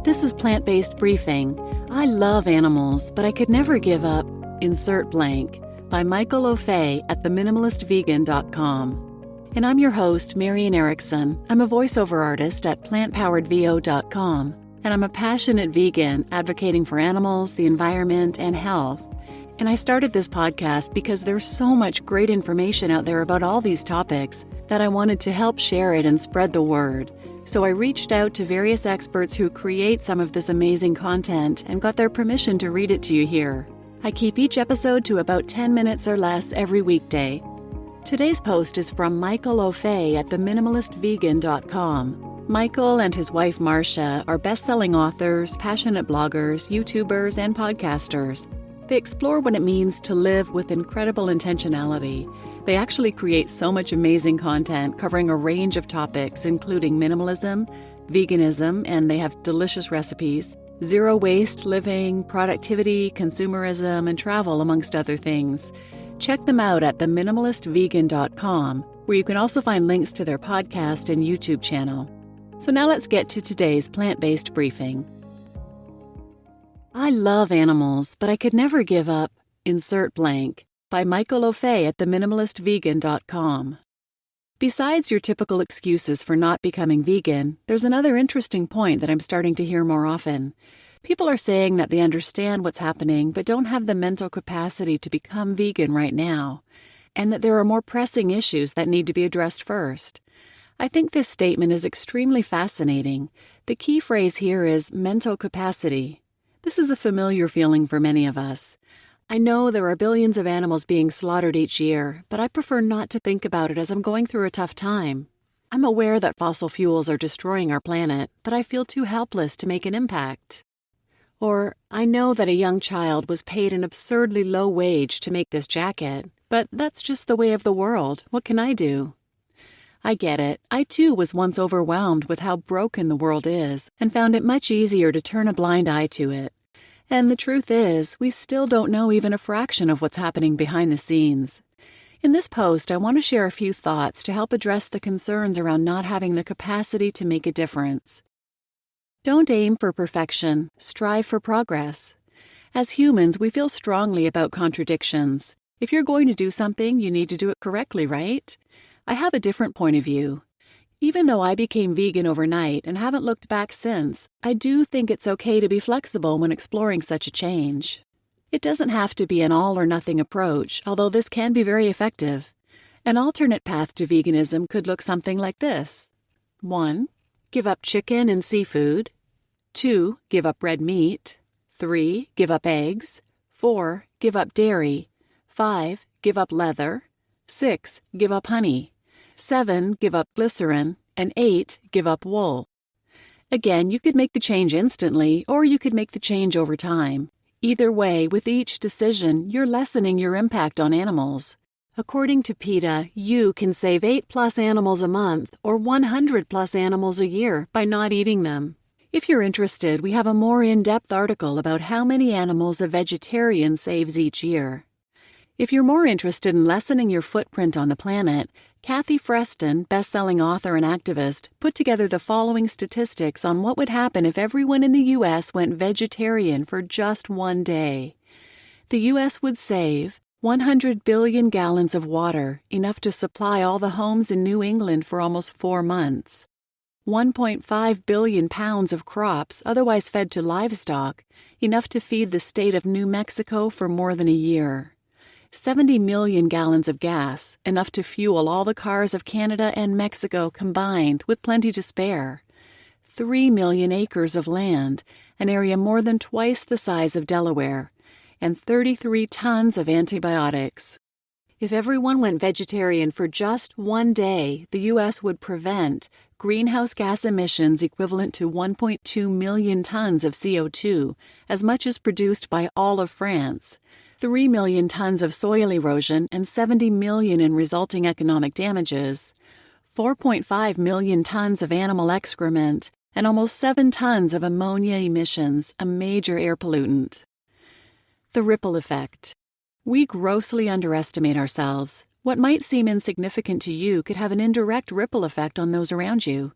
This is Plant-Based Briefing. I love animals, but I could never give up insert blank by Maša Ofei at theminimalistvegan.com. And I'm your host, Marian Erickson. I'm a voiceover artist at plantpoweredvo.com, and I'm a passionate vegan advocating for animals, the environment, and health. And I started this podcast because there's so much great information out there about all these topics that I wanted to help share it and spread the word. So I reached out to various experts who create some of this amazing content and got their permission to read it to you here. I keep each episode to about 10 minutes or less every weekday. Today's post is from Maša Ofei at theminimalistvegan.com. Michael and his wife Maša are best-selling authors, passionate bloggers, YouTubers, and podcasters. They explore what it means to live with incredible intentionality. They actually create so much amazing content covering a range of topics, including minimalism, veganism, and they have delicious recipes, zero waste living, productivity, consumerism, and travel, amongst other things. Check them out at theminimalistvegan.com, where you can also find links to their podcast and YouTube channel. So now let's get to today's plant-based briefing. I love animals, but I could never give up insert blank by Maša Ofei at theminimalistvegan.com. Besides your typical excuses for not becoming vegan, there's another interesting point that I'm starting to hear more often. People are saying that they understand what's happening but don't have the mental capacity to become vegan right now, and that there are more pressing issues that need to be addressed first. I think this statement is extremely fascinating. The key phrase here is mental capacity. This is a familiar feeling for many of us. I know there are billions of animals being slaughtered each year, but I prefer not to think about it as I'm going through a tough time. I'm aware that fossil fuels are destroying our planet, but I feel too helpless to make an impact. Or, I know that a young child was paid an absurdly low wage to make this jacket, but that's just the way of the world. What can I do? I get it. I too was once overwhelmed with how broken the world is and found it much easier to turn a blind eye to it. And the truth is, we still don't know even a fraction of what's happening behind the scenes. In this post, I want to share a few thoughts to help address the concerns around not having the capacity to make a difference. Don't aim for perfection, strive for progress. As humans, we feel strongly about contradictions. If you're going to do something, you need to do it correctly, right? I have a different point of view. Even though I became vegan overnight and haven't looked back since, I do think it's okay to be flexible when exploring such a change. It doesn't have to be an all-or-nothing approach, although this can be very effective. An alternate path to veganism could look something like this. 1. Give up chicken and seafood. 2. Give up red meat. 3. Give up eggs. 4. Give up dairy. 5. Give up leather. 6. Give up honey. 7. Give up glycerin, and 8. Give up wool. Again, you could make the change instantly, or you could make the change over time. Either way, with each decision, you're lessening your impact on animals. According to PETA, you can save 8+ animals a month or 100+ animals a year by not eating them. If you're interested, we have a more in-depth article about how many animals a vegetarian saves each year. If you're more interested in lessening your footprint on the planet, Kathy Freston, best-selling author and activist, put together the following statistics on what would happen if everyone in the U.S. went vegetarian for just one day. The U.S. would save 100 billion gallons of water, enough to supply all the homes in New England for almost 4 months. 1.5 billion pounds of crops otherwise fed to livestock, enough to feed the state of New Mexico for more than a year. 70 million gallons of gas, enough to fuel all the cars of Canada and Mexico combined, with plenty to spare. 3 million acres of land, an area more than twice the size of Delaware, and 33 tons of antibiotics. If everyone went vegetarian for just one day, the U.S. would prevent greenhouse gas emissions equivalent to 1.2 million tons of CO2, as much as produced by all of France, 3 million tons of soil erosion and 70 million in resulting economic damages, 4.5 million tons of animal excrement, and almost 7 tons of ammonia emissions, a major air pollutant. The ripple effect. We grossly underestimate ourselves. What might seem insignificant to you could have an indirect ripple effect on those around you.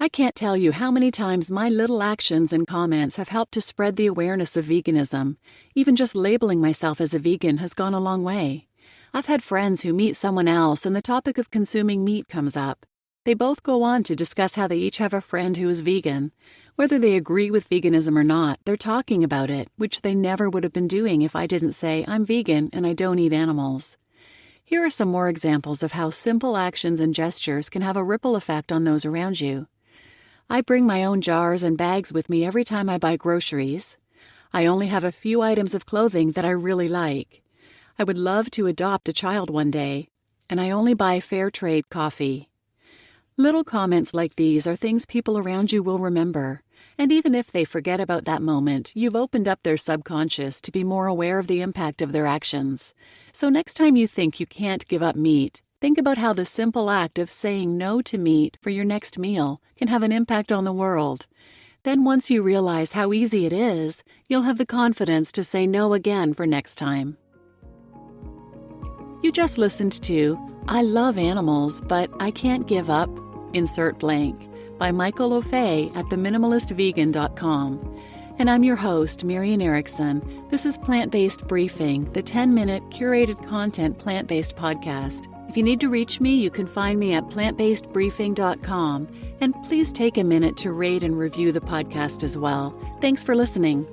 I can't tell you how many times my little actions and comments have helped to spread the awareness of veganism. Even just labeling myself as a vegan has gone a long way. I've had friends who meet someone else and the topic of consuming meat comes up. They both go on to discuss how they each have a friend who is vegan. Whether they agree with veganism or not, they're talking about it, which they never would have been doing if I didn't say, I'm vegan and I don't eat animals. Here are some more examples of how simple actions and gestures can have a ripple effect on those around you. I bring my own jars and bags with me every time I buy groceries. I only have a few items of clothing that I really like. I would love to adopt a child one day, and I only buy fair trade coffee. Little comments like these are things people around you will remember, and even if they forget about that moment, you've opened up their subconscious to be more aware of the impact of their actions. So next time you think you can't give up meat, think about how the simple act of saying no to meat for your next meal can have an impact on the world. Then once you realize how easy it is, you'll have the confidence to say no again for next time. You just listened to I Love Animals, but I Can't Give Up, Insert Blank, by Maša Ofei at theminimalistvegan.com. And I'm your host, Marian Erickson. This is Plant-Based Briefing, the 10-minute curated content plant-based podcast. If you need to reach me, you can find me at plantbasedbriefing.com. And please take a minute to rate and review the podcast as well. Thanks for listening.